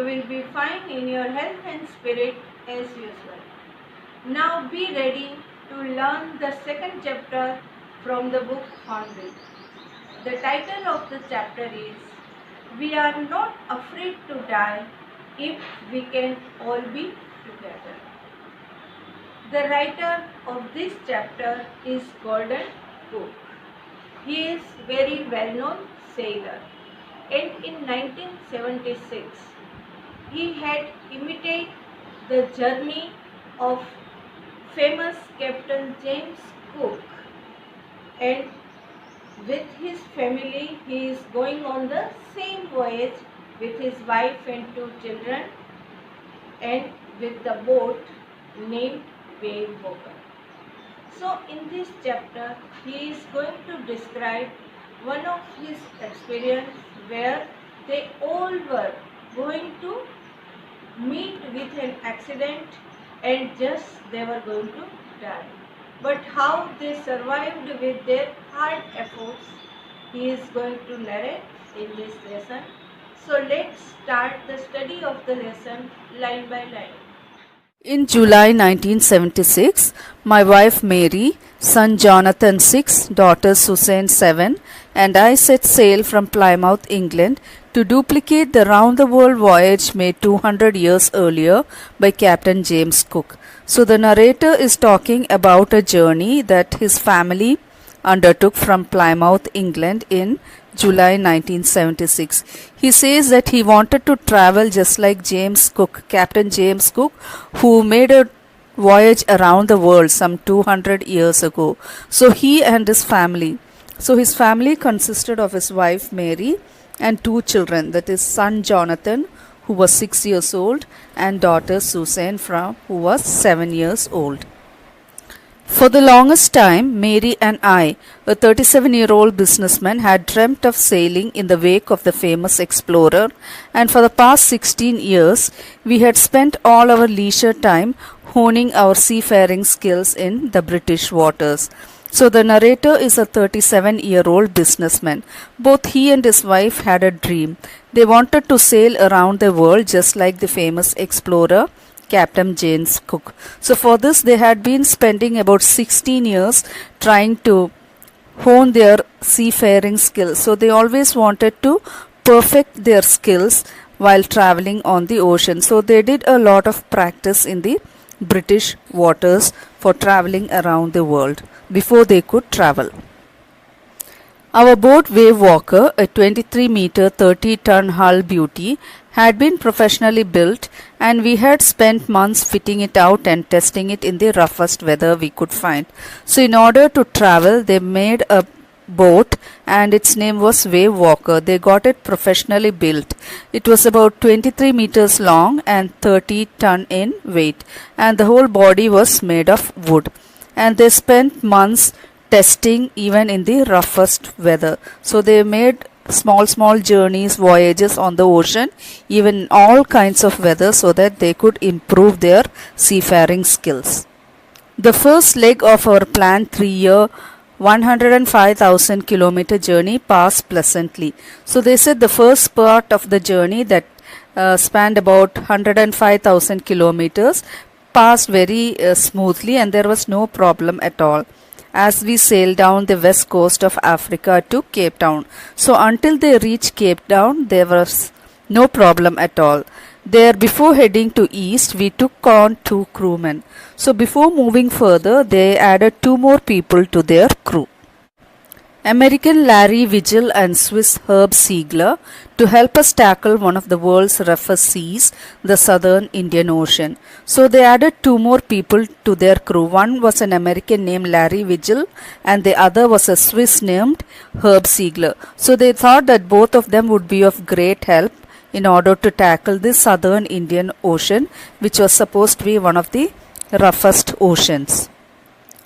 will be fine in your health and spirit as usual. Now be ready to learn the second chapter from the book Hornbill. The title of the chapter is We Are Not Afraid to Die If We Can All Be Together. The writer of this chapter is Gordon Cook. He is very well-known sailor, and in 1976 he had imitated the journey of famous Captain James Cook, and with his family he is going on the same voyage with his wife and 2 children and with the boat named Wave Walker. So in this chapter he is going to describe one of his experience where they all were going to meet with an accident and just they were going to die. But how they survived with their hard efforts, he is going to narrate in this lesson. So let's start the study of the lesson line by line. In July 1976, my wife Mary, son Jonathan 6, daughter Suzanne 7, and I set sail from Plymouth, England to duplicate the round-the-world voyage made 200 years earlier by Captain James Cook. So the narrator is talking about a journey that his family undertook from Plymouth, England in July 1976. He says that he wanted to travel just like James Cook, Captain James Cook, who made a voyage around the world some 200 years ago. So he and his family. So his family consisted of his wife Mary and 2 children, that is son Jonathan, who was 6 years old, and daughter Suzanne, who was 7 years old. For the longest time, Mary and I, a 37-year-old businessman, had dreamt of sailing in the wake of the famous explorer, and for the past 16 years, we had spent all our leisure time honing our seafaring skills in the British waters. So the narrator is a 37-year-old businessman. Both he and his wife had a dream. They wanted to sail around the world just like the famous explorer Captain James Cook. So for this they had been spending about 16 years trying to hone their seafaring skills. So they always wanted to perfect their skills while traveling on the ocean. So they did a lot of practice in the British waters for traveling around the world before they could travel. Our boat Wave Walker, a 23-meter 30-ton hull beauty, had been professionally built, and we had spent months fitting it out and testing it in the roughest weather we could find. So in order to travel, they made a boat and its name was Wave Walker. They got it professionally built. It was about 23 meters long and 30 ton in weight, and the whole body was made of wood. And they spent months testing even in the roughest weather. So they made small journeys, voyages on the ocean, even in all kinds of weather, so that they could improve their seafaring skills. The first leg of our planned 3-year 105,000 kilometer journey passed pleasantly. So they said the first part of the journey that spanned about 105,000 kilometers passed very smoothly, and there was no problem at all as we sailed down the west coast of Africa to Cape Town. So until they reached Cape Town, there was no problem at all. There, before heading to east, we took on 2 crewmen. So before moving further, they added 2 more people to their crew. American Larry Vigil and Swiss Herb Siegler, to help us tackle one of the world's roughest seas, the southern Indian Ocean. So they added 2 more people to their crew. One was an American named Larry Vigil and the other was a Swiss named Herb Siegler. So they thought that both of them would be of great help in order to tackle the southern Indian Ocean, which was supposed to be one of the roughest oceans.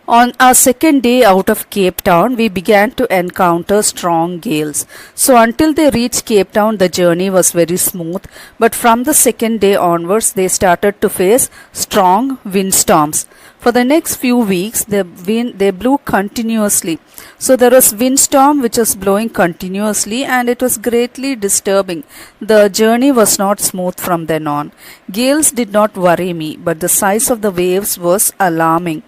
On our second day out of Cape Town, we began to encounter strong gales. So until they reached Cape Town, the journey was very smooth. But from the second day onwards, they started to face strong windstorms. For the next few weeks, they blew continuously. So there was windstorm which was blowing continuously, and it was greatly disturbing. The journey was not smooth from then on. Gales did not worry me, but the size of the waves was alarming,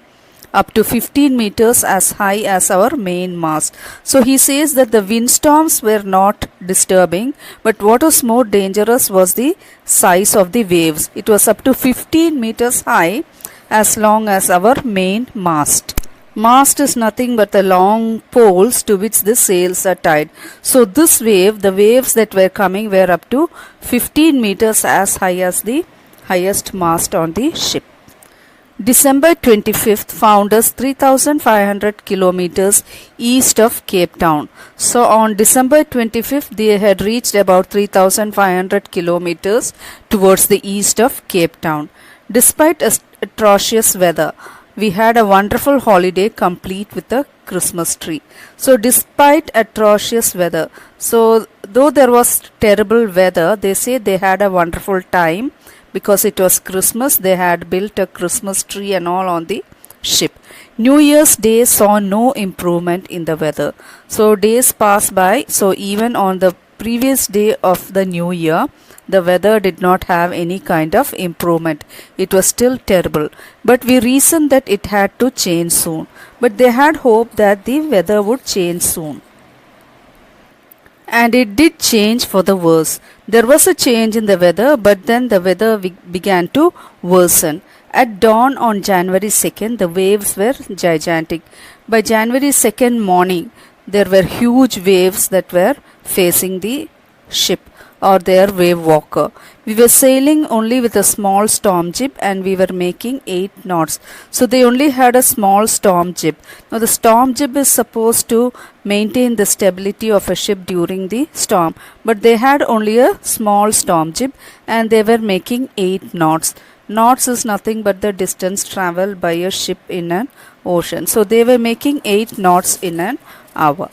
up to 15 meters as high as our main mast. So he says that the windstorms were not disturbing, but what was more dangerous was the size of the waves. It was up to 15 meters high, as long as our main mast. Mast is nothing but the long poles to which the sails are tied. So this wave, the waves that were coming were up to 15 meters as high as the highest mast on the ship. December 25th found us 3,500 kilometers east of Cape Town. So on December 25th, they had reached about 3,500 kilometers towards the east of Cape Town. Despite atrocious weather, we had a wonderful holiday complete with a Christmas tree. So despite atrocious weather, so though there was terrible weather, they say they had a wonderful time because it was Christmas. They had built a Christmas tree and all on the ship. New Year's Day saw no improvement in the weather. So days passed by. So even on the previous day of the new year, the weather did not have any kind of improvement. It was still terrible. But we reasoned that it had to change soon. But they had hope that the weather would change soon. And it did change for the worse. There was a change in the weather, but then the weather began to worsen. At dawn on January 2nd, the waves were gigantic. By January 2nd morning, there were huge waves that were facing the ship or their wave walker. We were sailing only with a small storm jib and we were making 8 knots. So they only had a small storm jib. Now the storm jib is supposed to maintain the stability of a ship during the storm, but they had only a small storm jib and they were making 8 knots. Knots is nothing but the distance traveled by a ship in an ocean. So they were making 8 knots in an hour.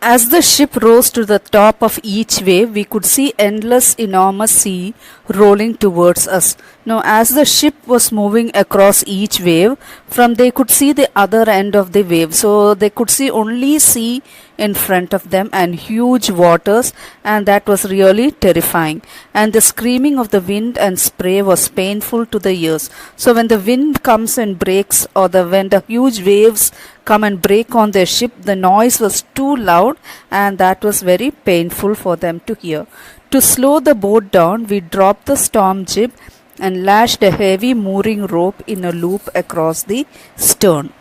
As the ship rose to the top of each wave, we could see endless enormous sea rolling towards us. Now as the ship was moving across each wave, they could see the other end of the wave. So they could see only sea in front of them and huge waters, and that was really terrifying. And the screaming of the wind and spray was painful to the ears. So when the wind comes and breaks, or when the huge waves come and break on their ship, the noise was too loud and that was very painful for them to hear. To slow the boat down, we dropped the storm jib and lashed a heavy mooring rope in a loop across the stern.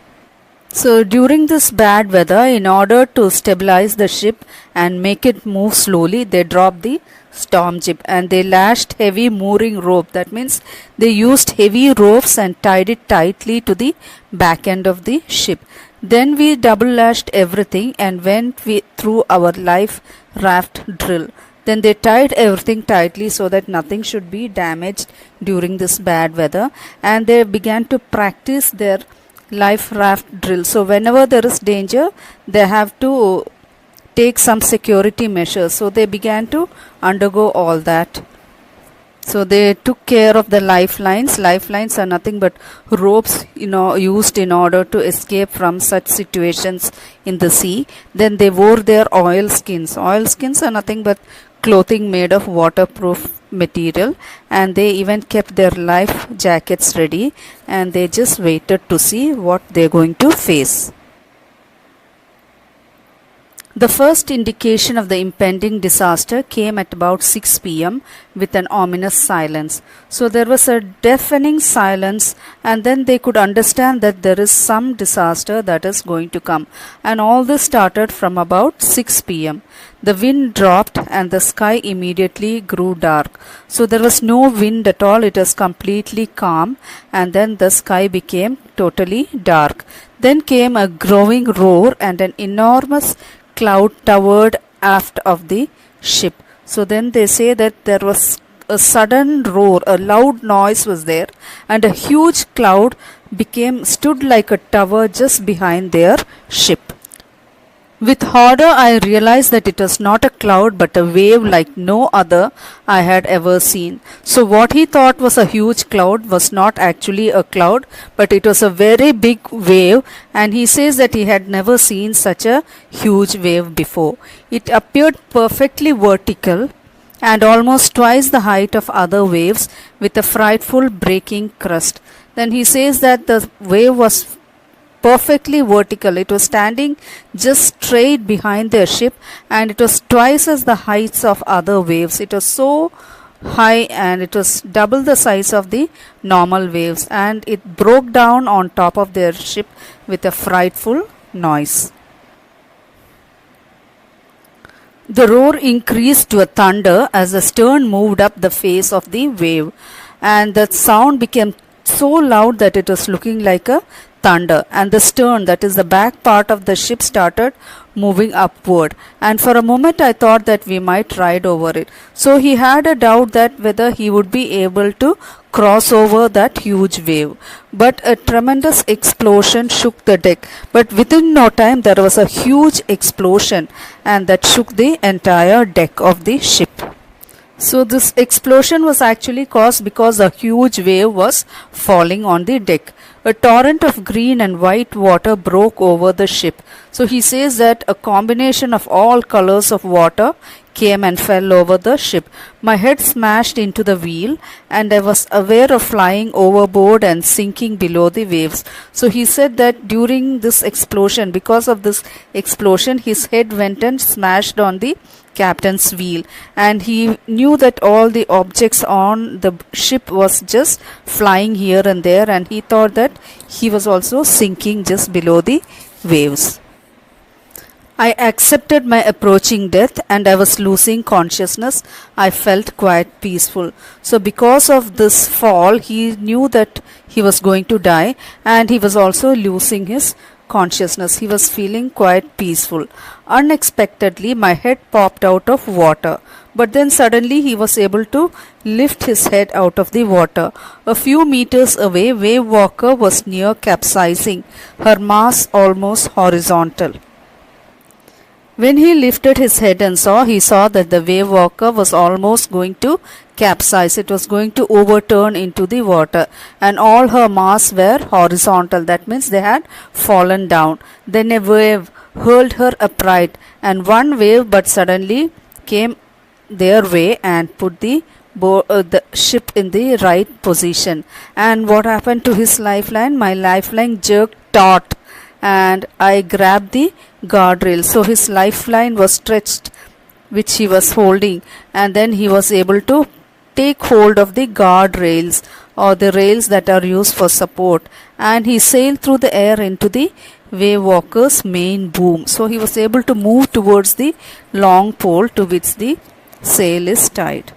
So during this bad weather, in order to stabilize the ship and make it move slowly, they dropped the storm jib and they lashed heavy mooring rope. That means they used heavy ropes and tied it tightly to the back end of the ship. Then we double lashed everything and went through our life raft drill. Then they tied everything tightly so that nothing should be damaged during this bad weather, and they began to practice their life raft drill. So whenever there is danger, they have to take some security measures. So they began to undergo all that. So they took care of the lifelines. Lifelines are nothing but ropes, used in order to escape from such situations in the sea. Then they wore their oilskins. Oilskins are nothing but clothing made of waterproof material, and they even kept their life jackets ready, and they just waited to see what they're going to face. The first indication of the impending disaster came at about 6 p.m. with an ominous silence. So there was a deafening silence, and then they could understand that there is some disaster that is going to come. And all this started from about 6 p.m. The wind dropped and the sky immediately grew dark. So there was no wind at all. It was completely calm, and then the sky became totally dark. Then came a growing roar and an enormous cloud towered aft of the ship. So then they say that there was a sudden roar, a loud noise was there, and a huge cloud stood like a tower just behind their ship. With horror, I realized that it was not a cloud but a wave like no other I had ever seen. So, what he thought was a huge cloud was not actually a cloud, but it was a very big wave, and he says that he had never seen such a huge wave before. It appeared perfectly vertical and almost twice the height of other waves with a frightful breaking crest. Then he says that the wave was perfectly vertical. It was standing just straight behind their ship, and it was twice as the heights of other waves. It was so high, and it was double the size of the normal waves, and it broke down on top of their ship with a frightful noise. The roar increased to a thunder as the stern moved up the face of the wave, and the sound became so loud that it was looking like a thunder, and the stern, that is the back part of the ship, started moving upward, and for a moment I thought that we might ride over it. So he had a doubt that whether he would be able to cross over that huge wave. But a tremendous explosion shook the deck, but within no time there was a huge explosion, and that shook the entire deck of the ship. So this explosion was actually caused because a huge wave was falling on the deck. A torrent of green and white water broke over the ship. So he says that a combination of all colors of water came and fell over the ship. My head smashed into the wheel, and I was aware of flying overboard and sinking below the waves. So he said that during this explosion, because of this explosion, his head went and smashed on the captain's wheel, and he knew that all the objects on the ship was just flying here and there, and he thought that he was also sinking just below the waves. I accepted my approaching death, and I was losing consciousness. I felt quite peaceful. So because of this fall, he knew that he was going to die, and he was also losing his consciousness. He was feeling quite peaceful. Unexpectedly, my head popped out of water, but then suddenly he was able to lift his head out of the water. A few meters away, Wave Walker was near capsizing, her mass almost horizontal. When he lifted his head and he saw that the Wave Walker was almost going to capsize. It was going to overturn into the water, and all her mass were horizontal. That means they had fallen down. Then a wave hurled her upright, and one wave but suddenly came their way and put the ship in the right position. And what happened to his lifeline? My lifeline jerked taut, and I grabbed the guardrail. So his lifeline was stretched, which he was holding, and then he was able to take hold of the guardrails, or the rails that are used for support, and he sailed through the air into the Wave Walker's main boom. So he was able to move towards the long pole to which the sail is tied.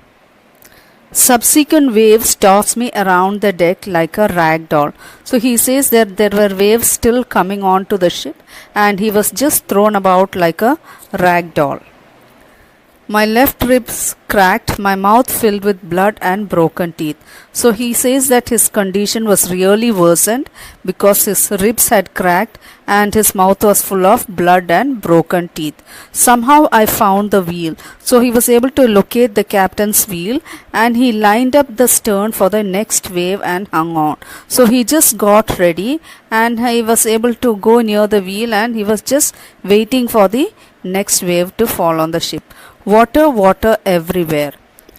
Subsequent waves tossed me around the deck like a rag doll. So he says that there were waves still coming on to the ship, and he was just thrown about like a rag doll. My left ribs cracked, my mouth filled with blood and broken teeth. So he says that his condition was really worsened because his ribs had cracked and his mouth was full of blood and broken teeth. Somehow I found the wheel. So he was able to locate the captain's wheel, and he lined up the stern for the next wave and hung on. So he just got ready, and he was able to go near the wheel, and he was just waiting for the next wave to fall on the ship. Water, water everywhere.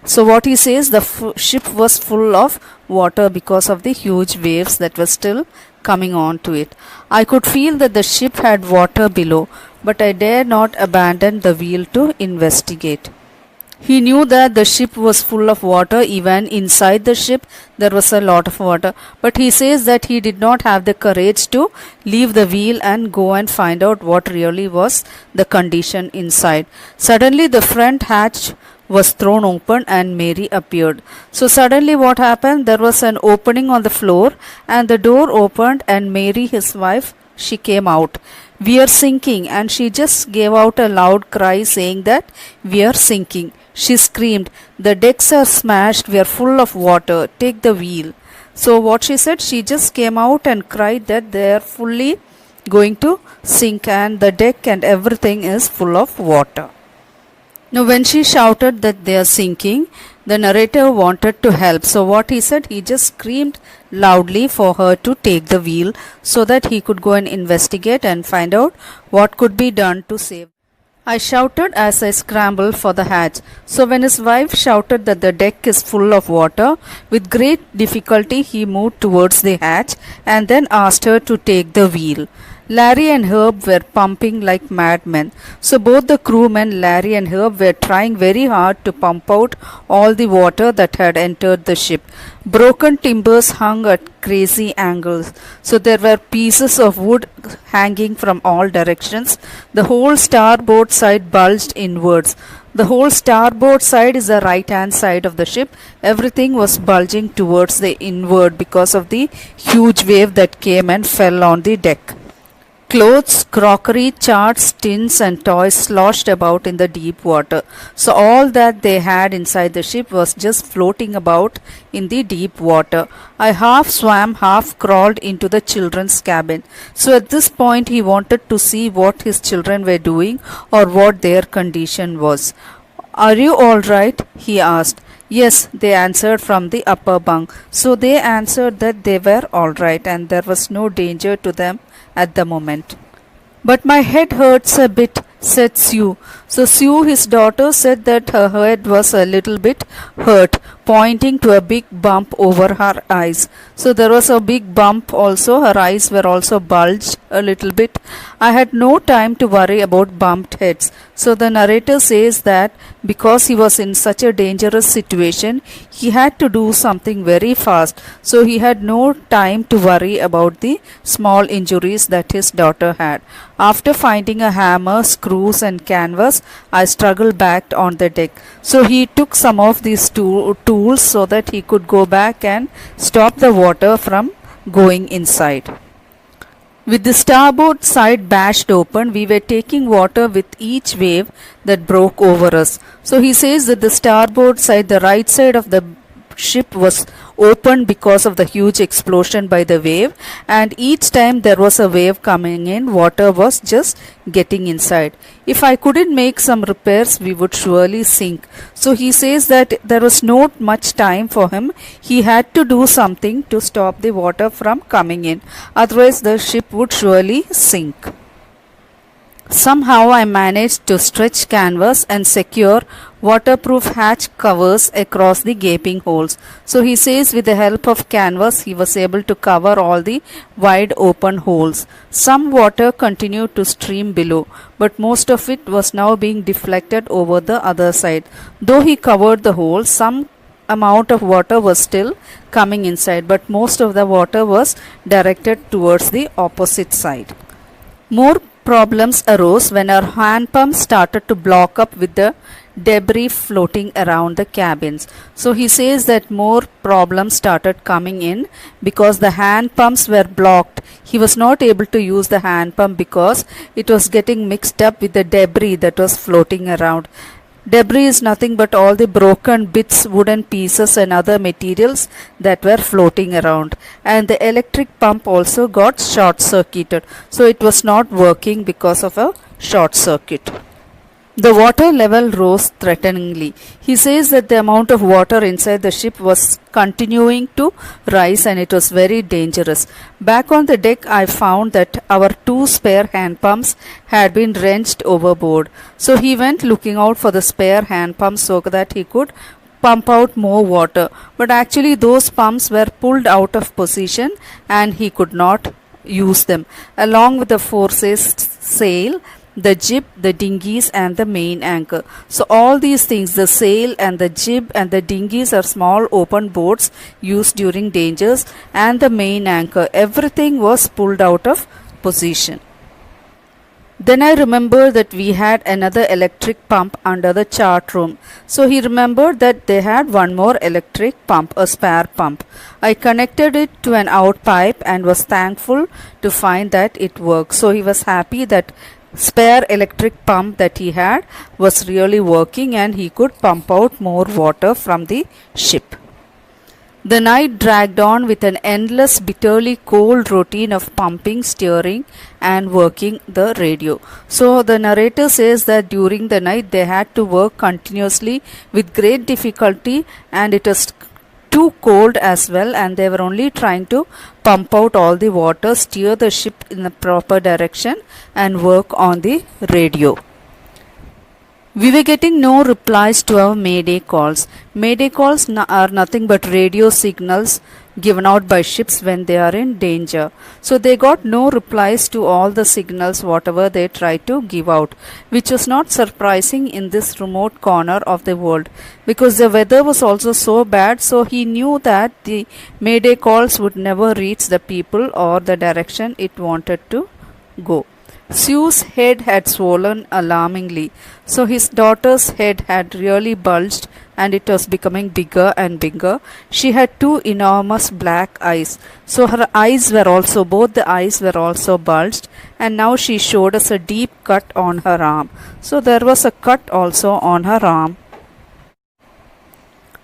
So what he says, the ship was full of water because of the huge waves that were still coming on to it. I could feel that the ship had water below, but I dared not abandon the wheel to investigate. He knew that the ship was full of water. Even inside the ship there was a lot of water, but he says that he did not have the courage to leave the wheel and go and find out what really was the condition inside. Suddenly the front hatch was thrown open and Mary appeared. So suddenly what happened? There was an opening on the floor, and the door opened, and Mary, his wife, she came out. "We are sinking," and she just gave out a loud cry saying that we are sinking. She screamed, "The decks are smashed, we are full of water, take the wheel." So what she said, she just came out and cried that they are fully going to sink and the deck and everything is full of water. Now, when she shouted that they are sinking, the narrator wanted to help. So, what he said, he just screamed loudly for her to take the wheel so that he could go and investigate and find out what could be done to save. I shouted as I scrambled for the hatch. So, when his wife shouted that the deck is full of water, with great difficulty he moved towards the hatch and then asked her to take the wheel. Larry and Herb were pumping like madmen. So both the crewmen, Larry and Herb, were trying very hard to pump out all the water that had entered the ship. Broken timbers hung at crazy angles. So there were pieces of wood hanging from all directions. The whole starboard side bulged inwards. The whole starboard side is the right hand side of the ship. Everything was bulging towards the inward because of the huge wave that came and fell on the deck. Clothes, crockery, charts, tins and toys sloshed about in the deep water. So all that they had inside the ship was just floating about in the deep water. I half swam, half crawled into the children's cabin. So at this point he wanted to see what his children were doing or what their condition was. "Are you all right?" he asked. "Yes," they answered from the upper bunk. So they answered that they were all right and there was no danger to them at the moment. "But my head hurts a bit," said Sue. So Sue, his daughter, said that her head was a little bit hurt, pointing to a big bump over her eyes. So there was a big bump also. Her eyes were also bulged a little bit. I had no time to worry about bumped heads. So the narrator says that because he was in such a dangerous situation, he had to do something very fast. So he had no time to worry about the small injuries that his daughter had. After finding a hammer, screws and canvas, I struggled back on the deck. So he took some of these tools so that he could go back and stop the water from going inside. With the starboard side bashed open, we were taking water with each wave that broke over us. So he says that the starboard side, the right side of the ship was opened because of the huge explosion by the wave, and each time there was a wave coming in, water was just getting inside. If I couldn't make some repairs, we would surely sink. So he says that there was not much time for him. He had to do something to stop the water from coming in, otherwise the ship would surely sink. Somehow I managed to stretch canvas and secure waterproof hatch covers across the gaping holes. So he says with the help of canvas he was able to cover all the wide open holes. Some water continued to stream below, but most of it was now being deflected over the other side. Though he covered the holes, some amount of water was still coming inside, but most of the water was directed towards the opposite side. More problems arose when our hand pump started to block up with the debris floating around the cabins. So he says that more problems started coming in because the hand pumps were blocked. He was not able to use the hand pump because it was getting mixed up with the debris that was floating around. Debris is nothing but all the broken bits, wooden pieces and other materials that were floating around. And the electric pump also got short circuited. So it was not working because of a short circuit. The water level rose threateningly. He says that the amount of water inside the ship was continuing to rise and it was very dangerous. Back on the deck, I found that our 2 spare hand pumps had been wrenched overboard. So he went looking out for the spare hand pumps so that he could pump out more water. But actually those pumps were pulled out of position and he could not use them. Along with the foresail, sail, the jib, the dinghies and the main anchor. So all these things, the sail and the jib and the dinghies are small open boats used during dangers, and the main anchor, everything was pulled out of position. Then I remembered that we had another electric pump under the chart room. So he remembered that they had one more electric pump, a spare pump. I connected it to an out pipe and was thankful to find that it worked. So he was happy that spare electric pump that he had was really working and he could pump out more water from the ship. The night dragged on with an endless, bitterly cold routine of pumping, steering, and working the radio. So, the narrator says that during the night they had to work continuously with great difficulty, and it was too cold as well, and they were only trying to pump out all the water, steer the ship in the proper direction, and work on the radio. We were getting no replies to our Mayday calls. Mayday calls are nothing but radio signals given out by ships when they are in danger. So they got no replies to all the signals whatever they tried to give out, which was not surprising in this remote corner of the world because the weather was also so bad, so he knew that the Mayday calls would never reach the people or the direction it wanted to go. Sue's head had swollen alarmingly, so his daughter's head had really bulged and it was becoming bigger and bigger. She had two enormous black eyes, so her eyes were also, both the eyes were also bulged, and now she showed us a deep cut on her arm. So there was a cut also on her arm.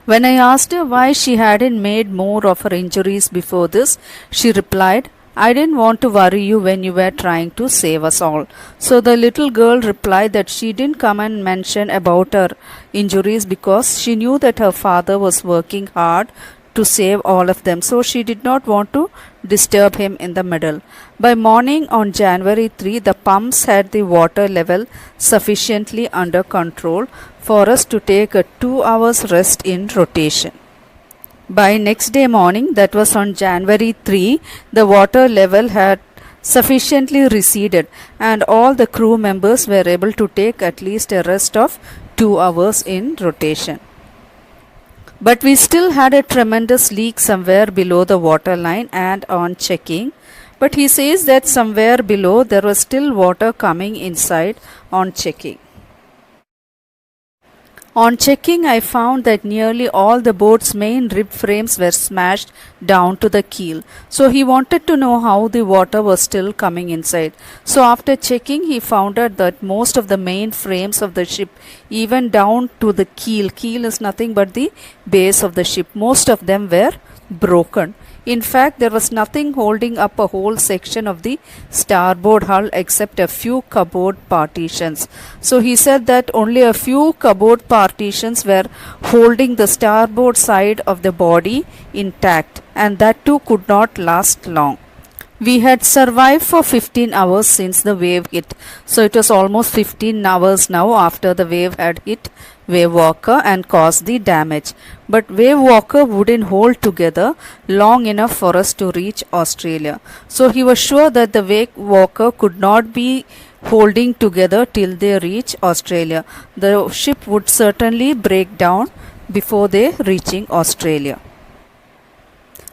When I asked her why she hadn't made more of her injuries before this, she replied, "I didn't want to worry you when you were trying to save us all." So the little girl replied that she didn't come and mention about her injuries because she knew that her father was working hard to save all of them, so she did not want to disturb him in the middle. By morning on January 3, the pumps had the water level sufficiently under control for us to take a 2 hours rest in rotation. By next day morning, that was on January 3, the water level had sufficiently receded and all the crew members were able to take at least a rest of 2 hours in rotation. But we still had a tremendous leak somewhere below the waterline, and on checking, but he says that somewhere below there was still water coming inside on checking. On checking, I found that nearly all the boat's main rib frames were smashed down to the keel. So he wanted to know how the water was still coming inside. So after checking, he found out that most of the main frames of the ship, even down to the keel is nothing but the base of the ship, most of them were broken. In fact, there was nothing holding up a whole section of the starboard hull except a few cupboard partitions. So he said that only a few cupboard partitions were holding the starboard side of the body intact, and that too could not last long. We had survived for 15 hours since the wave hit. So it was almost 15 hours now after the wave had hit Wave Walker and caused the damage. But Wave Walker wouldn't hold together long enough for us to reach Australia. So he was sure that the Wave Walker could not be holding together till they reach Australia. The ship would certainly break down before they reaching Australia.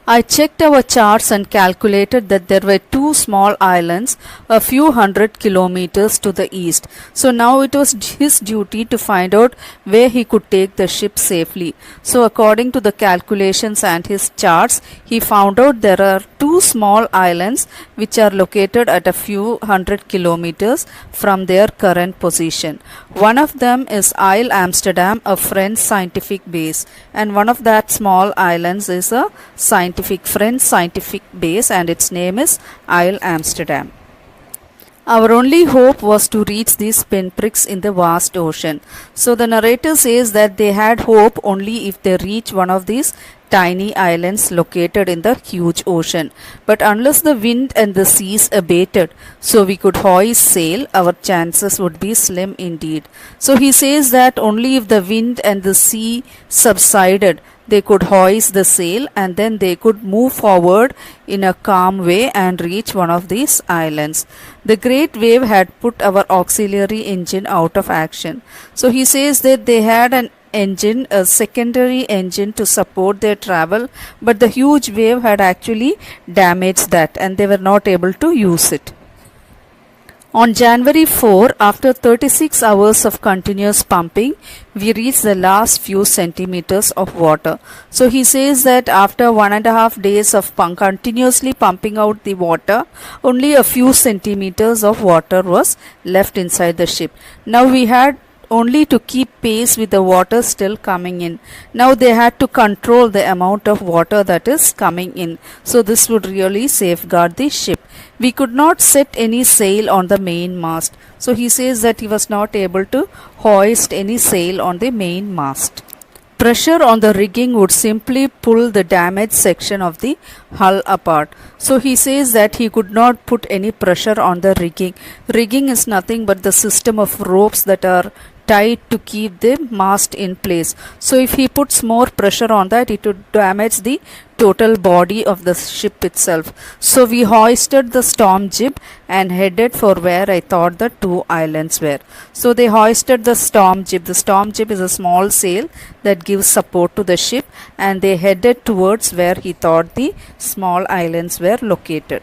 I checked our charts and calculated that there were two small islands a few hundred kilometers to the east. So now it was his duty to find out where he could take the ship safely. So according to the calculations and his charts, he found out there are two small islands which are located at a few hundred kilometers from their current position. One of them is Isle Amsterdam, a French scientific base, and one of that small islands is a French scientific base, and its name is Isle Amsterdam. Our only hope was to reach these pinpricks in the vast ocean. So the narrator says that they had hope only if they reach one of these tiny islands located in the huge ocean. But unless the wind and the seas abated so we could hoist sail, our chances would be slim indeed. So he says that only if the wind and the sea subsided, they could hoist the sail and then they could move forward in a calm way and reach one of these islands. The great wave had put our auxiliary engine out of action. So he says that they had an engine, a secondary engine to support their travel, but the huge wave had actually damaged that and they were not able to use it. On January 4, after 36 hours of continuous pumping, we reached the last few centimeters of water. So he says that after 1.5 days of continuously pumping out the water, only a few centimeters of water was left inside the ship. Now we had only to keep pace with the water still coming in. Now they had to control the amount of water that is coming in. So this would really safeguard the ship. We could not set any sail on the main mast. So he says that he was not able to hoist any sail on the main mast. Pressure on the rigging would simply pull the damaged section of the hull apart. So he says that he could not put any pressure on the rigging. Rigging is nothing but the system of ropes that are tied to keep the mast in place. So if he puts more pressure on that, it would damage the total body of the ship itself. So we hoisted the storm jib and headed for where I thought the two islands were. So they hoisted the storm jib. The storm jib is a small sail that gives support to the ship, and they headed towards where he thought the small islands were located.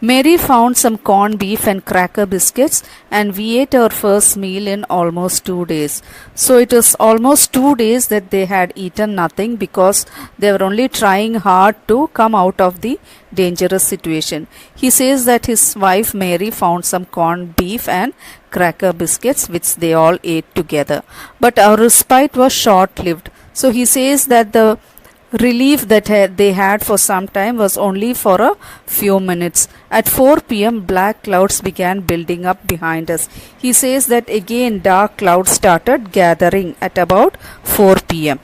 Mary found some corned beef and cracker biscuits, and we ate our first meal in almost 2 days. So it was almost 2 days that they had eaten nothing because they were only trying hard to come out of the dangerous situation. He says that his wife Mary found some corned beef and cracker biscuits which they all ate together. But our respite was short lived. So he says that the relief that they had for some time was only for a few minutes. At 4 p.m., black clouds began building up behind us. He says that again dark clouds started gathering at about 4 p.m.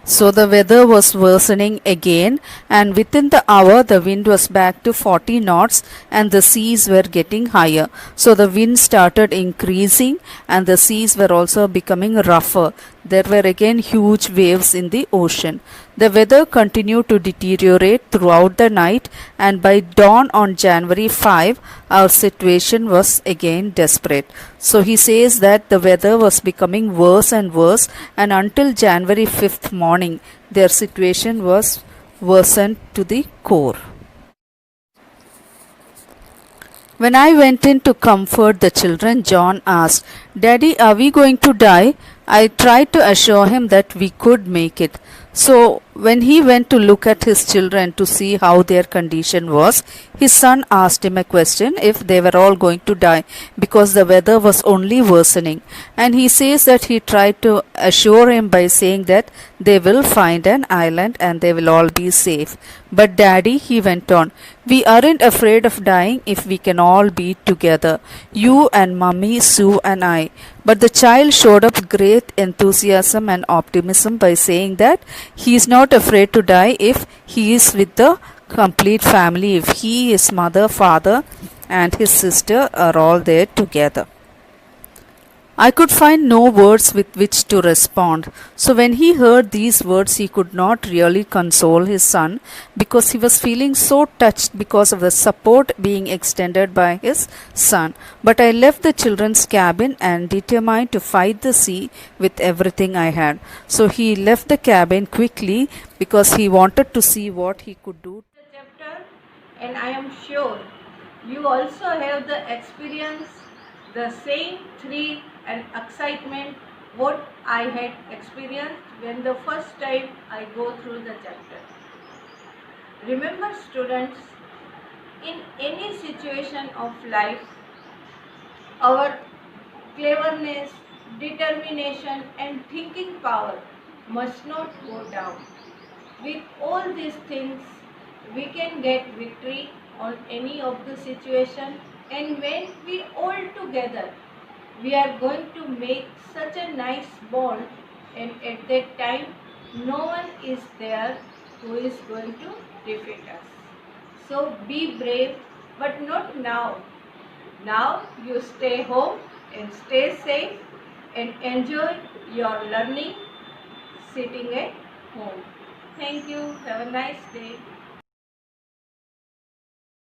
So the weather was worsening again, and within the hour the wind was back to 40 knots and the seas were getting higher. So the wind started increasing and the seas were also becoming rougher. There were again huge waves in the ocean. The weather continued to deteriorate throughout the night, and by dawn on January 5, our situation was again desperate. So he says that the weather was becoming worse and worse, and until January 5th morning, their situation was worsened to the core. When I went in to comfort the children, John asked, "Daddy, are we going to die?" I tried to assure him that we could make it. So when he went to look at his children to see how their condition was, his son asked him a question if they were all going to die because the weather was only worsening. And he says that he tried to assure him by saying that they will find an island and they will all be safe. "But Daddy," he went on, "we aren't afraid of dying if we can all be together. You and Mummy, Sue and I." But the child showed up great enthusiasm and optimism by saying that he is not afraid to die if he is with the complete family, if he, his mother, father and his sister are all there together. I could find no words with which to respond. So when he heard these words, he could not really console his son because he was feeling so touched because of the support being extended by his son. But I left the children's cabin and determined to fight the sea with everything I had. So he left the cabin quickly because he wanted to see what he could do. The chapter, and I am sure you also have the experience, the same thrill and excitement what I had experienced when the first time I go through the chapter. Remember students, in any situation of life, our cleverness, determination and thinking power must not go down. With all these things, we can get victory on any of the situation, and when we all together, we are going to make such a nice bond, and at that time no one is there who is going to defeat us. So be brave, but not now. Now you stay home and stay safe and enjoy your learning sitting at home. Thank you. Have a nice day.